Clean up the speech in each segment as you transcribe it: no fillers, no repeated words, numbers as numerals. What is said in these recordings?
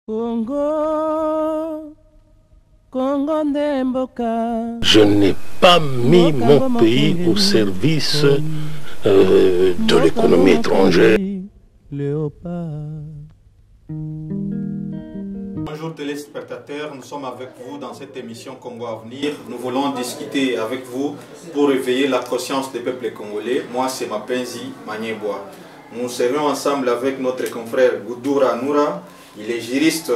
Je n'ai pas mis mon pays au service de l'économie étrangère. Bonjour téléspectateurs, nous sommes avec vous dans cette émission Congo Avenir. Nous voulons discuter avec vous pour réveiller la conscience des peuples congolais. Moi c'est Mapenzi Manieboa. Nous serons ensemble avec notre confrère Goudoura Noura. Il est juriste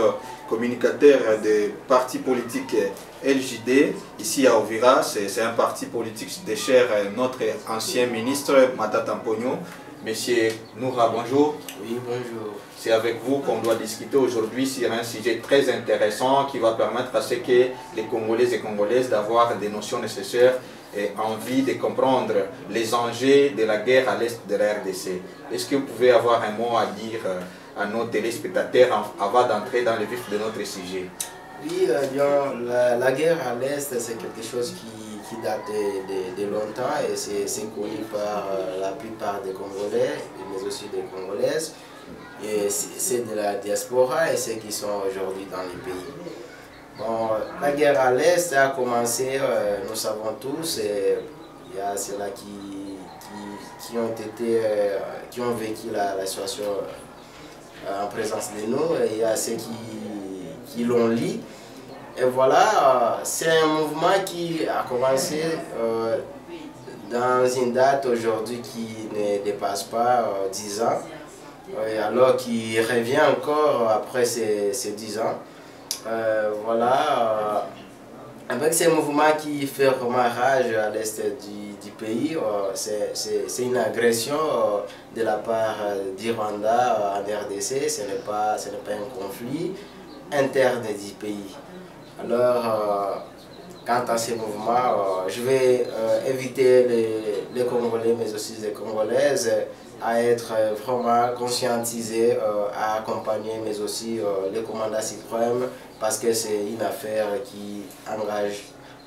communicateur des partis politiques LJD, ici à Ovira. C'est un parti politique de cher notre ancien ministre Matata Mpogno. Monsieur Noura, bonjour. Oui, bonjour. C'est avec vous qu'on doit discuter aujourd'hui sur un sujet très intéressant qui va permettre à ce que les Congolais et Congolaises d'avoir des notions nécessaires et envie de comprendre les enjeux de la guerre à l'est de la RDC. Est-ce que vous pouvez avoir un mot à dire à nos téléspectateurs avant d'entrer dans le vif de notre sujet? Oui, bien, la guerre à l'est, c'est quelque chose qui date de longtemps et c'est connu par la plupart des Congolais, mais aussi des Congolaises. Et c'est de la diaspora et ceux qui sont aujourd'hui dans les pays. Bon, la guerre à l'est a commencé, nous savons tous, il y a ceux-là qui ont vécu la situation en présence de nous, et il y a ceux qui l'ont lu. Et voilà, c'est un mouvement qui a commencé dans une date aujourd'hui qui ne dépasse pas 10 ans, alors qui revient encore après ces 10 ans. Voilà, avec ces mouvements qui fait vraiment rage à l'est du pays, c'est une agression de la part du Rwanda en RDC, ce n'est pas un conflit interne du pays. Alors, quant à ces mouvements, je vais inviter les Congolais, mais aussi les Congolaises, à être vraiment conscientisés, à accompagner, mais aussi les commandants suprêmes, parce que c'est une affaire qui engage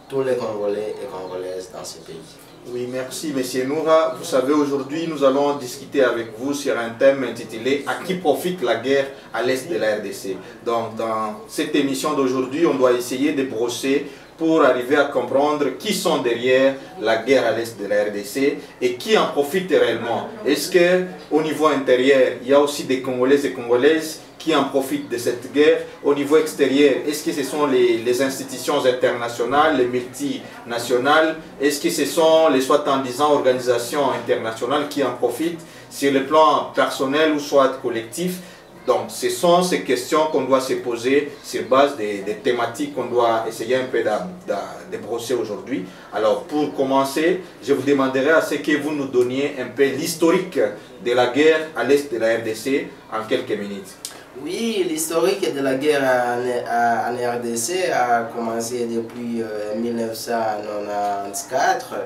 tous les Congolais et Congolaises dans ce pays. Oui, merci Monsieur Noura. Vous savez, aujourd'hui, nous allons discuter avec vous sur un thème intitulé « À qui profite la guerre à l'est de la RDC ?» Donc, dans cette émission d'aujourd'hui, on doit essayer de brosser pour arriver à comprendre qui sont derrière la guerre à l'est de la RDC et qui en profite réellement. Est-ce qu'au niveau intérieur, il y a aussi des Congolais et Congolaises qui en profitent de cette guerre? Au niveau extérieur, est-ce que ce sont les institutions internationales, les multinationales? Est-ce que ce sont les soi-disant organisations internationales qui en profitent sur le plan personnel ou soit collectif? Donc, ce sont ces questions qu'on doit se poser sur base des thématiques qu'on doit essayer un peu de brosser aujourd'hui. Alors, pour commencer, je vous demanderai à ce que vous nous donniez un peu l'historique de la guerre à l'est de la RDC en quelques minutes. Oui, l'historique de la guerre en RDC a commencé depuis 1994,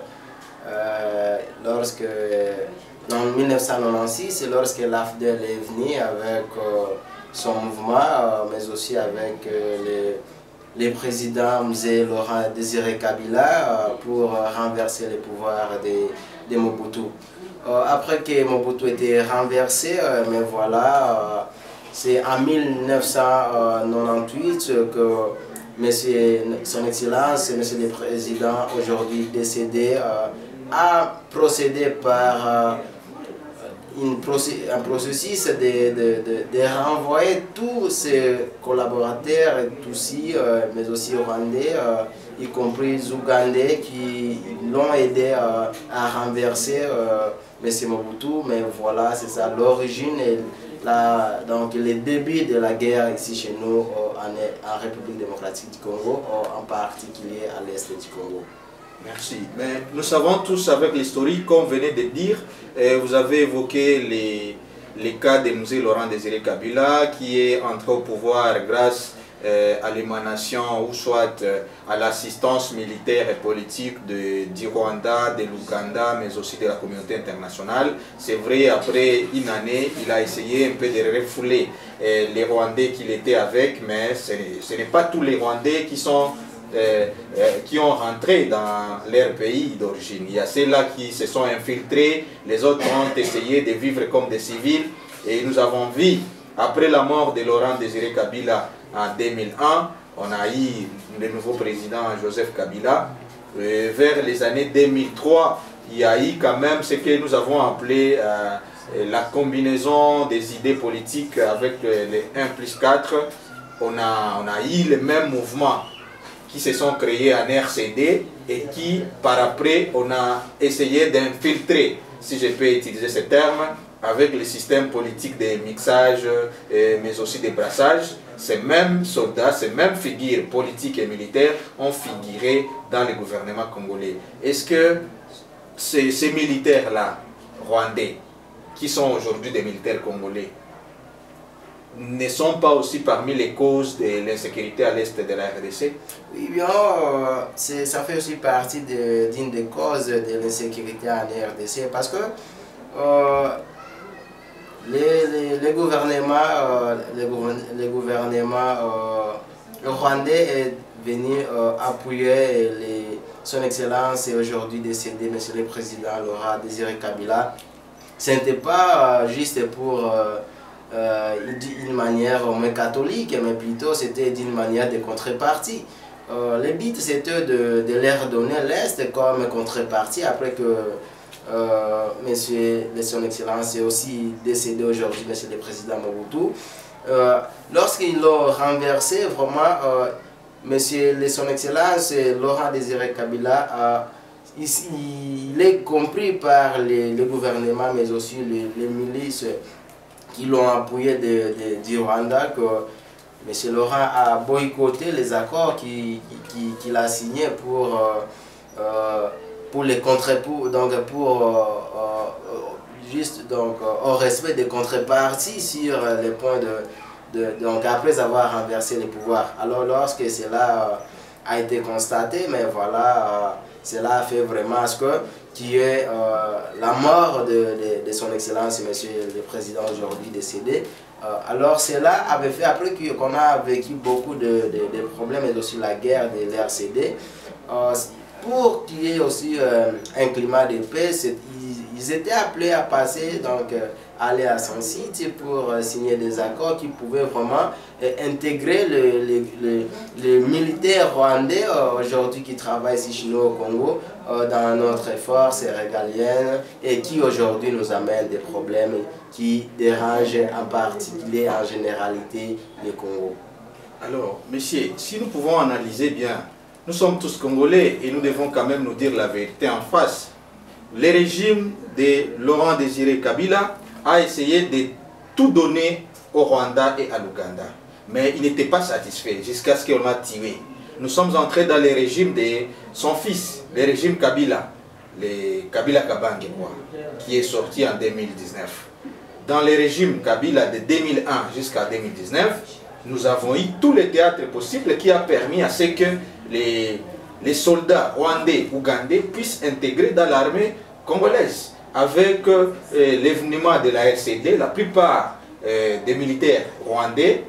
en 1996, lorsque l'AFDEL est venu avec son mouvement, mais aussi avec les présidents Mzee Laurent Désiré Kabila pour renverser le pouvoir de Mobutu. Après que Mobutu était renversé, mais voilà, c'est en 1998 que Son Excellence, Monsieur le Président, aujourd'hui décédé, a procédé par un processus de renvoyer tous ses collaborateurs, Tutsis, mais aussi Rwandais, y compris Ougandais, qui l'ont aidé à renverser M. Mobutu. Mais voilà, c'est ça l'origine et donc le début de la guerre ici chez nous en République démocratique du Congo, en particulier à l'est du Congo. Merci. Mais nous savons tous avec l'historique, comme vous venez de dire, vous avez évoqué les cas de Mzee Laurent Désiré Kabila qui est entré au pouvoir grâce à l'émanation ou soit à l'assistance militaire et politique du Rwanda, de l'Ouganda, mais aussi de la communauté internationale. C'est vrai, après une année, il a essayé un peu de refouler les Rwandais qu'il était avec, mais ce n'est pas tous les Rwandais qui ont rentré dans leur pays d'origine. Il y a ceux-là qui se sont infiltrés, les autres ont essayé de vivre comme des civils et nous avons vu Après la mort de Laurent Désiré Kabila en 2001, on a eu le nouveau président Joseph Kabila. Vers les années 2003, il y a eu quand même ce que nous avons appelé la combinaison des idées politiques avec les 1+4. On a eu les mêmes mouvements qui se sont créés en RCD et qui, par après, on a essayé d'infiltrer, si je peux utiliser ce terme, avec le système politique de mixage, mais aussi de brassage. Ces mêmes soldats, ces mêmes figures politiques et militaires ont figuré dans le gouvernement congolais. Est-ce que ces militaires-là, rwandais, qui sont aujourd'hui des militaires congolais, ne sont pas aussi parmi les causes de l'insécurité à l'est de la RDC? Oui, bien, ça fait aussi partie d'une des causes de l'insécurité en RDC parce que le gouvernement rwandais est venu appuyer son excellence et aujourd'hui décédé, monsieur le président Laurent Désiré Kabila. Ce n'était pas juste pour d'une manière moins catholique, mais plutôt c'était d'une manière de contrepartie. Le but c'était de leur donner l'Est comme contrepartie après que monsieur son excellence est aussi décédé aujourd'hui, monsieur le président Mobutu. Lorsqu'ils l'ont renversé, vraiment, monsieur son excellence Laurent Désiré Kabila il est compris par le gouvernement mais aussi les milices qui l'ont appuyé du Rwanda que M. Laurent a boycotté les accords qu'il a signés pour les juste donc au respect des contreparties sur les points donc après avoir renversé le pouvoir. Alors lorsque cela a été constaté, mais voilà, cela a fait vraiment ce qu'il y ait la mort de son excellence, monsieur le président aujourd'hui décédé. Alors cela avait fait, après qu'on a vécu beaucoup de problèmes et aussi la guerre de l'RCD, pour qu'il y ait aussi un climat de paix, ils étaient appelés à passer, donc aller à son site pour signer des accords qui pouvaient vraiment intégrer les militaires rwandais aujourd'hui qui travaillent ici chez nous au Congo dans notre force régalienne et qui aujourd'hui nous amènent des problèmes qui dérangent en particulier en généralité le Congo. Alors, messieurs, si nous pouvons analyser bien, nous sommes tous Congolais et nous devons quand même nous dire la vérité en face. Le régime de Laurent Désiré Kabila a essayé de tout donner au Rwanda et à l'Ouganda. Mais il n'était pas satisfait jusqu'à ce qu'on a tué. Nous sommes entrés dans le régime de son fils, le régime Kabila, le Kabila Kabange, qui est sorti en 2019. Dans le régime Kabila de 2001 jusqu'à 2019, nous avons eu tous les théâtres possibles qui a permis à ce que les soldats rwandais, ougandais puissent intégrer dans l'armée congolaise. Avec l'événement de la RCD, la plupart des militaires rwandais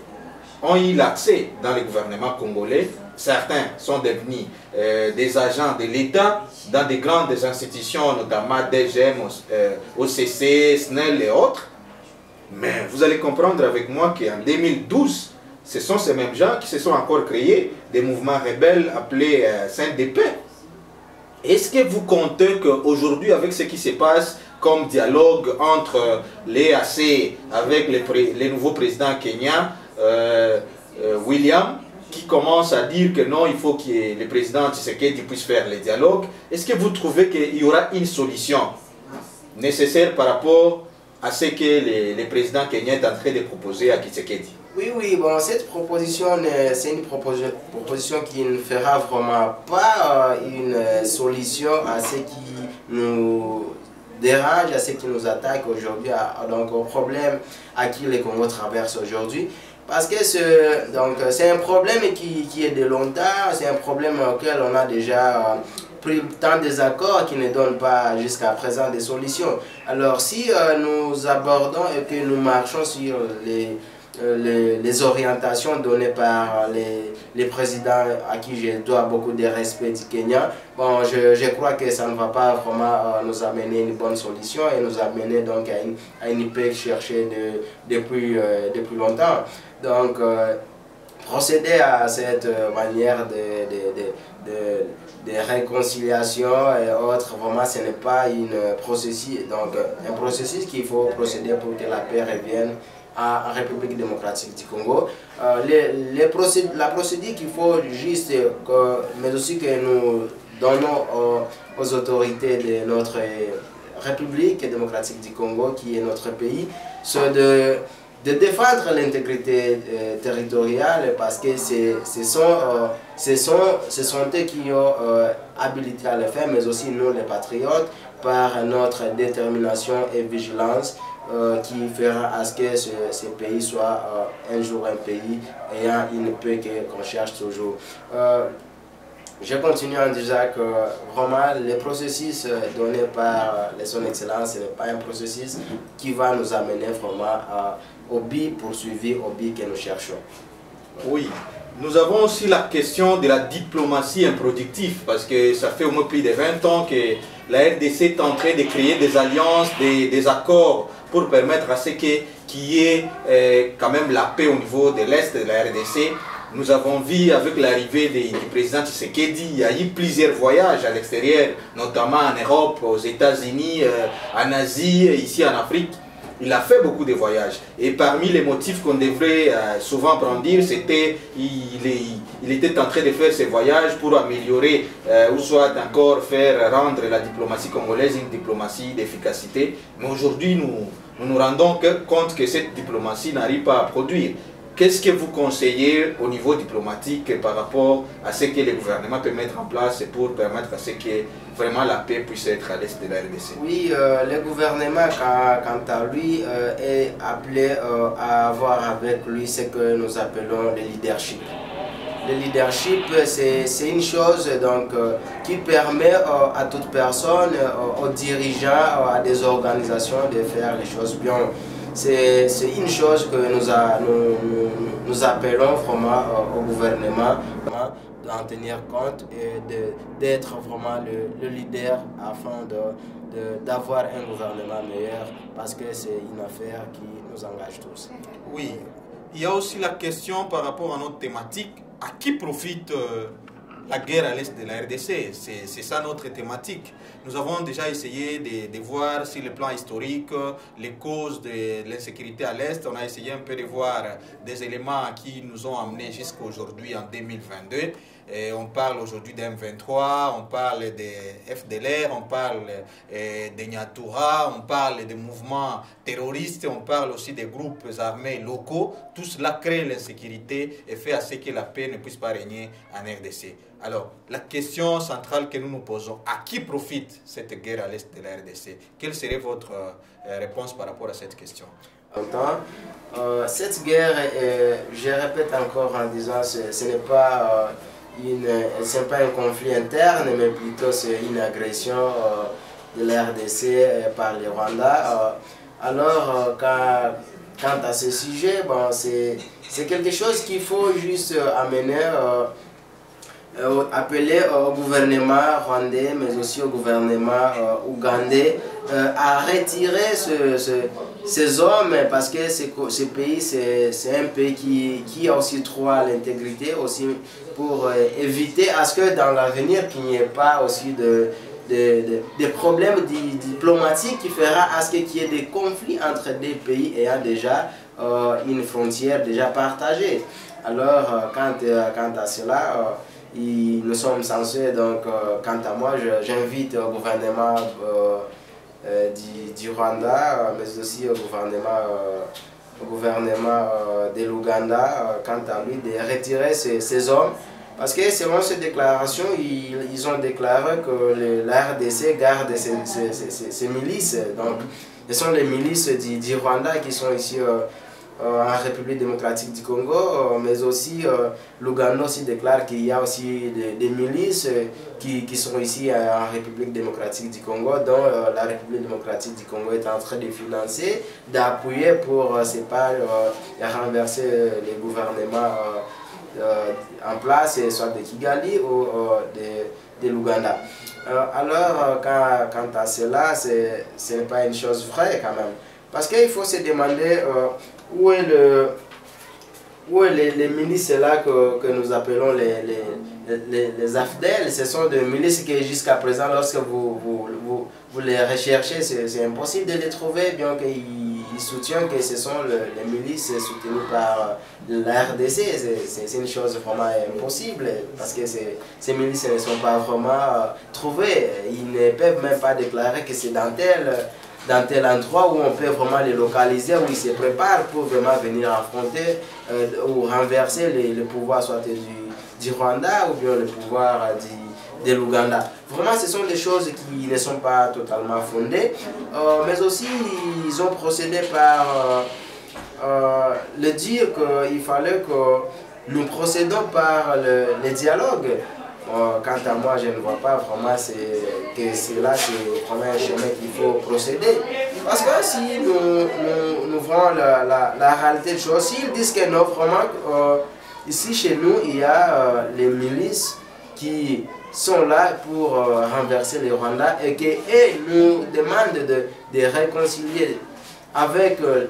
ont eu l'accès dans le gouvernement congolais. Certains sont devenus des agents de l'État dans des grandes institutions, notamment DGM, OCC, SNEL et autres. Mais vous allez comprendre avec moi qu'en 2012, ce sont ces mêmes gens qui se sont encore créés des mouvements rebelles appelés CNDP. Est-ce que vous comptez qu'aujourd'hui, avec ce qui se passe comme dialogue entre l'EAC avec le nouveau président kenyan, William, qui commence à dire que non, il faut que le président Tshisekedi puisse faire le dialogue, est-ce que vous trouvez qu'il y aura une solution nécessaire par rapport à ce que le président kenyan est en train de proposer à Tshisekedi? Oui, bon, cette proposition, c'est une proposition qui ne fera vraiment pas une solution à ce qui nous dérange, à ce qui nous attaque aujourd'hui, donc au problème à qui le Congo traverse aujourd'hui. Parce que c'est un problème qui est de longtemps, c'est un problème auquel on a déjà pris tant des accords qui ne donnent pas jusqu'à présent des solutions. Alors si nous abordons et que nous marchons sur les orientations données par les présidents à qui je dois beaucoup de respect du Kenya. Bon, je crois que ça ne va pas vraiment nous amener une bonne solution et nous amener donc à une paix cherchée depuis longtemps. Donc, procéder à cette manière de réconciliation et autres, vraiment ce n'est pas un processus qu'il faut procéder pour que la paix revienne en République démocratique du Congo. La procédure qu'il faut juste, mais aussi que nous donnons aux autorités de notre République démocratique du Congo, qui est notre pays, c'est de défendre l'intégrité territoriale, parce que ce sont eux qui ont habilité à le faire, mais aussi nous les patriotes, par notre détermination et vigilance qui fera à ce que ce pays soit un jour un pays ayant une paix qu'on cherche toujours. Je continue en disant que vraiment le processus donné par Son Excellence, ce n'est pas un processus qui va nous amener vraiment au but poursuivi, au but que nous cherchons. Oui. Nous avons aussi la question de la diplomatie improductive, parce que ça fait au moins plus de 20 ans que la RDC est en train de créer des alliances, des accords pour permettre à ce qu'il y ait quand même la paix au niveau de l'Est de la RDC. Nous avons vu avec l'arrivée du président Tshisekedi, il y a eu plusieurs voyages à l'extérieur, notamment en Europe, aux États-Unis, en Asie, ici en Afrique. Il a fait beaucoup de voyages. Et parmi les motifs qu'on devrait souvent brandir, c'était il était en train de faire ces voyages pour améliorer ou soit encore rendre la diplomatie congolaise une diplomatie d'efficacité. Mais aujourd'hui, nous rendons compte que cette diplomatie n'arrive pas à produire. Qu'est-ce que vous conseillez au niveau diplomatique par rapport à ce que le gouvernement peut mettre en place pour permettre à ce que vraiment la paix puisse être à l'est de la RDC? Oui, le gouvernement, quant à lui, est appelé à avoir avec lui ce que nous appelons le leadership. Le leadership, c'est une chose donc, qui permet à toute personne, aux dirigeants, à des organisations de faire les choses bien. C'est une chose que nous appelons vraiment au gouvernement d'en tenir compte et d'être vraiment le leader afin d'avoir un gouvernement meilleur, parce que c'est une affaire qui nous engage tous. Oui, il y a aussi la question par rapport à notre thématique, à qui profite la guerre à l'est de la RDC? C'est ça notre thématique. Nous avons déjà essayé de voir sur le plan historique les causes de l'insécurité à l'est. On a essayé un peu de voir des éléments qui nous ont amenés jusqu'à aujourd'hui en 2022. Et on parle aujourd'hui d'M23, on parle de FDLR, on parle de Nyatura, on parle de mouvements terroristes, on parle aussi des groupes armés locaux. Tout cela crée l'insécurité et fait à ce que la paix ne puisse pas régner en RDC. Alors, la question centrale que nous nous posons, à qui profite cette guerre à l'est de la RDC? Quelle serait votre réponse par rapport à cette question? Cette guerre, je répète encore en disant, ce n'est pas un conflit interne, mais plutôt c'est une agression de la RDC par le Rwanda. Alors, quant à ce sujet, bon, c'est quelque chose qu'il faut juste amener, appeler au gouvernement rwandais, mais aussi au gouvernement ougandais, à retirer ces hommes, parce que ce pays, c'est un pays qui a aussi droit à l'intégrité, aussi pour éviter à ce que dans l'avenir, qu'il n'y ait pas aussi des problèmes diplomatiques qui fera à ce qu'il y ait des conflits entre des pays ayant déjà une frontière déjà partagée. Alors, quant à cela, nous sommes censés, donc, quant à moi, j'invite au gouvernement du Rwanda, mais aussi au gouvernement de l'Ouganda, quant à lui, de retirer ces hommes. Parce que selon ces déclarations, ils ont déclaré que la RDC garde ces milices. Donc, ce sont les milices du Rwanda qui sont ici en République démocratique du Congo, mais aussi l'Ouganda aussi déclare qu'il y a aussi des milices qui sont ici en République démocratique du Congo, dont la République démocratique du Congo est en train de financer, d'appuyer pour, c'est pas renverser les gouvernements en place, soit de Kigali ou de l'Ouganda. Alors, quant à cela, ce n'est pas une chose vraie quand même. Parce qu'il faut se demander où est les milices là que nous appelons les AFDEL. Ce sont des milices qui jusqu'à présent, lorsque vous les recherchez, c'est impossible de les trouver, bien qu'ils soutiennent que ce sont les milices soutenues par la RDC. C'est une chose vraiment impossible, parce que ces milices ne sont pas vraiment trouvées. Ils ne peuvent même pas déclarer que c'est dans tel endroit où on peut vraiment les localiser, où ils se préparent pour vraiment venir affronter ou renverser le pouvoir soit du Rwanda ou bien le pouvoir de l'Ouganda. Vraiment, ce sont des choses qui ne sont pas totalement fondées, mais aussi ils ont procédé par le dire qu'il fallait que nous procédons par le dialogue. Quant à moi, je ne vois pas vraiment que c'est là c'est vraiment un chemin qu'il faut procéder. Parce que si nous voyons la réalité des choses, s'ils disent que non, vraiment, ici chez nous, il y a les milices qui sont là pour renverser les Rwandais et qui nous demandent de réconcilier avec le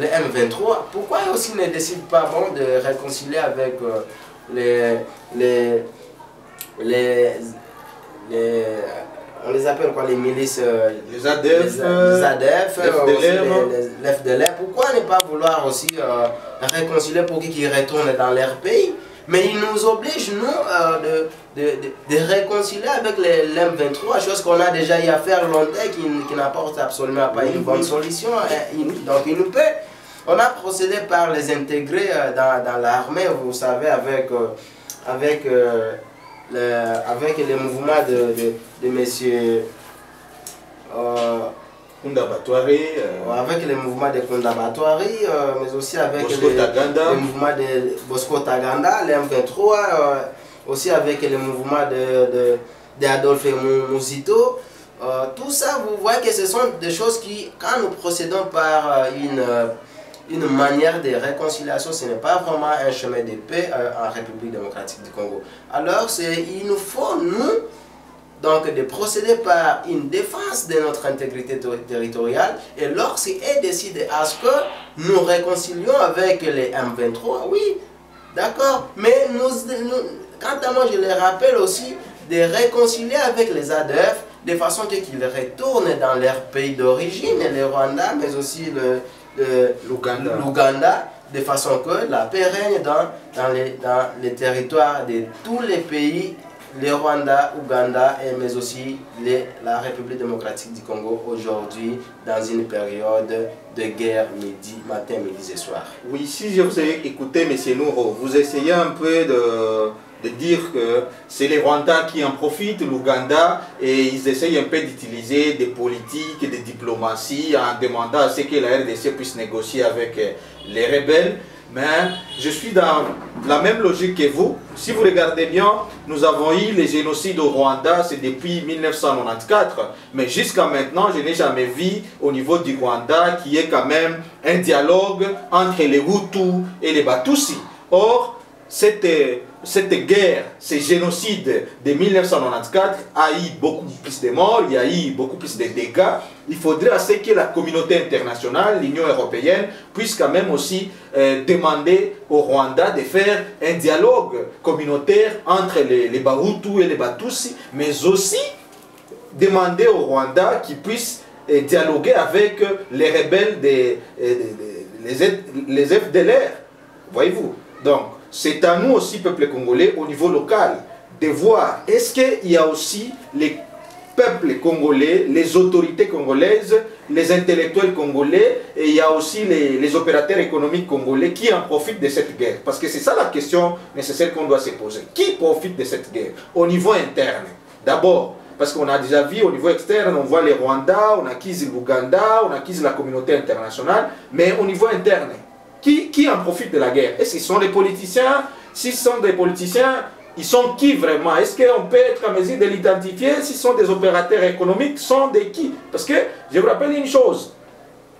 M23. Pourquoi aussi ne décident pas bon, de réconcilier avec on les appelle quoi, les milices, les ADF, les FDLR. Pourquoi ne pas vouloir aussi réconcilier pour qu'ils retournent dans leur pays? Mais ils nous obligent, nous, de réconcilier avec l'M23, chose qu'on a déjà eu à faire longtemps, qui n'apporte absolument pas une bonne solution. Donc il nous peut. On a procédé par les intégrer dans l'armée, vous savez, avec les mouvements de messieurs Kunda Batwari, avec les mouvements de Kunda Batwari, mais aussi avec les mouvements de Bosco Taganda, les M23, aussi avec les mouvements d'Adolphe Mouzito. Tout ça, vous voyez que ce sont des choses qui, quand nous procédons par une manière de réconciliation, ce n'est pas vraiment un chemin de paix en République démocratique du Congo. Alors, il nous faut, nous, donc, de procéder par une défense de notre intégrité territoriale. Et lorsqu'ils décident à ce que nous réconcilions avec les M23, oui, d'accord. Mais quant à moi, je les rappelle aussi de réconcilier avec les ADF de façon qu'ils retournent dans leur pays d'origine, le Rwanda, mais aussi l'Ouganda, de façon que la paix règne dans les territoires de tous les pays, le Rwanda, Ouganda, mais aussi la République démocratique du Congo aujourd'hui, dans une période de guerre matin, midi et soir. Oui, si je vous ai écouté, M. Nouro, vous essayez un peu de dire que c'est les Rwandais qui en profitent, l'Ouganda, et ils essayent un peu d'utiliser des politiques, des diplomaties en demandant à ce que la RDC puisse négocier avec les rebelles. Mais je suis dans la même logique que vous. Si vous regardez bien, nous avons eu les génocides au Rwanda, c'est depuis 1994. Mais jusqu'à maintenant, je n'ai jamais vu au niveau du Rwanda qu'il y ait quand même un dialogue entre les Hutus et les Batutsi. Or, cette guerre, ces génocides de 1994 a eu beaucoup plus de morts, il y a eu beaucoup plus de dégâts. Il faudrait à ce que la communauté internationale, l'Union européenne, puisse quand même aussi demander au Rwanda de faire un dialogue communautaire entre les Bahutus et les Batutsi, mais aussi demander au Rwanda qu'il puisse dialoguer avec les rebelles les FDLR. Voyez-vous? Donc, c'est à nous aussi, peuple congolais, au niveau local, de voir est-ce qu'il y a aussi les peuples congolais, les autorités congolaises, les intellectuels congolais, et il y a aussi les opérateurs économiques congolais qui en profitent de cette guerre. Parce que c'est ça la question nécessaire qu'on doit se poser. Qui profite de cette guerre? Au niveau interne, d'abord. Parce qu'on a déjà vu au niveau externe, on voit les Rwandais, on accuse l'Ouganda, on accuse la communauté internationale, mais au niveau interne, qui en profite de la guerre? Est-ce qu'ils sont des politiciens? S'ils sont des politiciens, ils sont qui vraiment? Est-ce qu'on peut être en mesure de l'identifier? S'ils sont des opérateurs économiques, sont des qui? Parce que je vous rappelle une chose.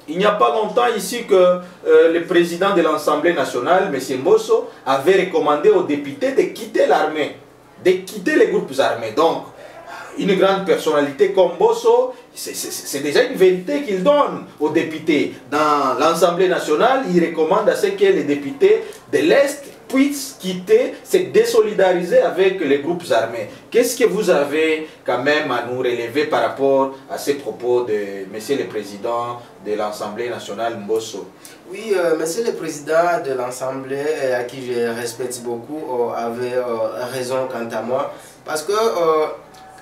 Il n'y a pas longtemps ici que le président de l'Assemblée nationale, M. Mbosso, avait recommandé aux députés de quitter l'armée, de quitter les groupes armés. Donc, une grande personnalité comme Mbosso, c'est déjà une vérité qu'il donne aux députés. Dans l'Assemblée nationale, il recommande à ce que les députés de l'Est puissent quitter, se désolidariser avec les groupes armés. Qu'est-ce que vous avez quand même à nous relever par rapport à ces propos de Monsieur le Président de l'Assemblée nationale Mbosso? Oui, Monsieur le Président de l'Assemblée, à qui je respecte beaucoup, avait raison quant à moi. Parce que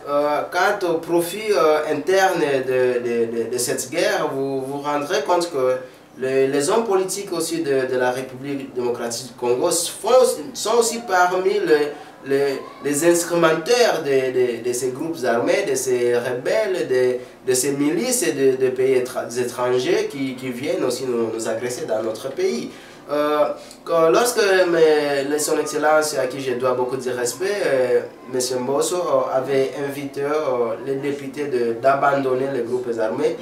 quant au profit interne de cette guerre, vous vous rendrez compte que les hommes politiques aussi de la République démocratique du Congo sont aussi parmi les instrumenteurs de ces groupes armés, de ces rebelles, de ces milices et de pays étrangers qui viennent aussi nous agresser dans notre pays. Lorsque son Excellence, à qui je dois beaucoup de respect, M. Mbosso avait invité les députés d'abandonner les groupes armés,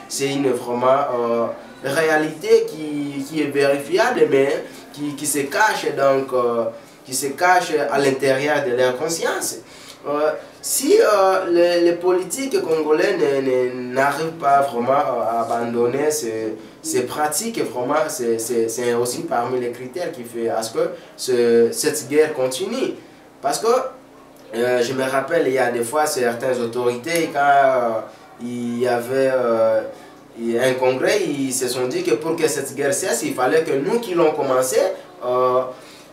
c'est une vraiment réalité qui est vérifiable, mais qui se cache donc qui se cache à l'intérieur de leur conscience. Si les politiques congolais n'arrivent pas vraiment à abandonner ces pratiques, vraiment, c'est aussi parmi les critères qui fait à ce que cette guerre continue. Parce que je me rappelle, il y a des fois certaines autorités, quand il y avait un congrès, ils se sont dit que pour que cette guerre cesse, il fallait que nous qui l'ont commencé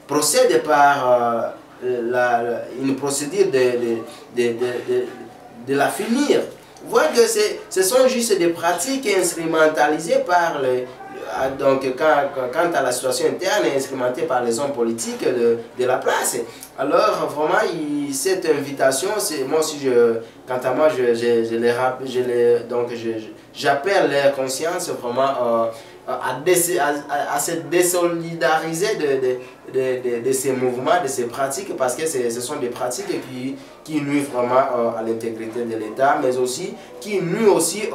procède par une procédure de la finir. Vous voyez que ce sont juste des pratiques instrumentalisées par donc quant à la situation interne instrumentée par les hommes politiques de la place. Alors vraiment, cette invitation, moi aussi, quant à moi, j'appelle leur conscience vraiment à se désolidariser de ces mouvements, de ces pratiques, parce que ce sont des pratiques qui nuisent vraiment à l'intégrité de l'État, mais aussi qui nuisent aussi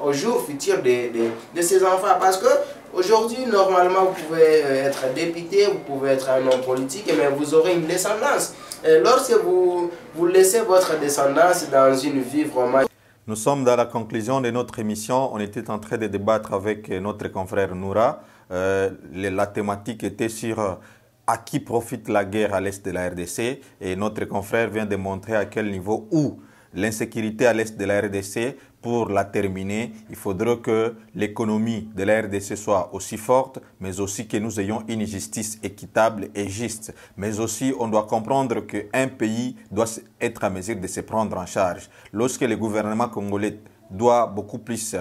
au jour futur de ces enfants. Parce que aujourd'hui, normalement, vous pouvez être député, vous pouvez être un homme politique, mais vous aurez une descendance. Et lorsque vous laissez votre descendance dans une vie vraiment... Nous sommes dans la conclusion de notre émission. On était en train de débattre avec notre confrère Noura. La thématique était sur à qui profite la guerre à l'est de la RDC. Et notre confrère vient de montrer à quel niveau où l'insécurité à l'est de la RDC, pour la terminer, il faudra que l'économie de la RDC soit aussi forte, mais aussi que nous ayons une justice équitable et juste. Mais aussi, on doit comprendre qu'un pays doit être à mesure de se prendre en charge. Lorsque le gouvernement congolais doit beaucoup plus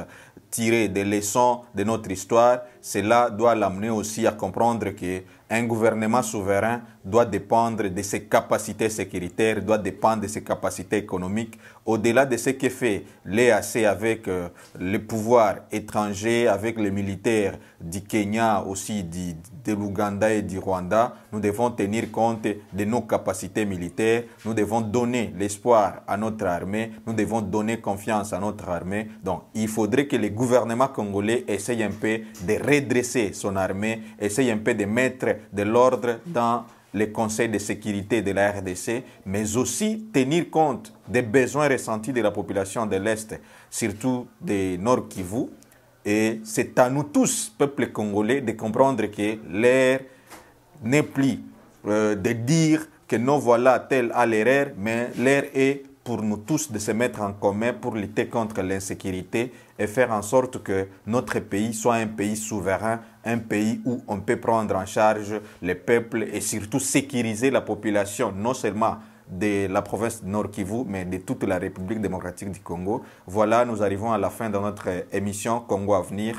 tirer des leçons de notre histoire, cela doit l'amener aussi à comprendre qu'un gouvernement souverain doit dépendre de ses capacités sécuritaires, doit dépendre de ses capacités économiques, au-delà de ce que fait l'EAC avec le pouvoir étranger, avec les militaires du Kenya, aussi de l'Ouganda et du Rwanda. Nous devons tenir compte de nos capacités militaires, nous devons donner l'espoir à notre armée, nous devons donner confiance à notre armée. Donc, il faudrait que le gouvernement congolais essaye un peu de redresser son armée, essaye un peu de mettre de l'ordre dans les conseils de sécurité de la RDC, mais aussi tenir compte des besoins ressentis de la population de l'Est, surtout des Nord Kivu. Et c'est à nous tous, peuple congolais, de comprendre que l'ère n'est plus de dire que non, voilà, tel a l'erreur, mais l'ère est pour nous tous de se mettre en commun pour lutter contre l'insécurité et faire en sorte que notre pays soit un pays souverain, un pays où on peut prendre en charge les peuples et surtout sécuriser la population, non seulement de la province de Nord Kivu, mais de toute la République démocratique du Congo. Voilà, nous arrivons à la fin de notre émission Congo Avenir.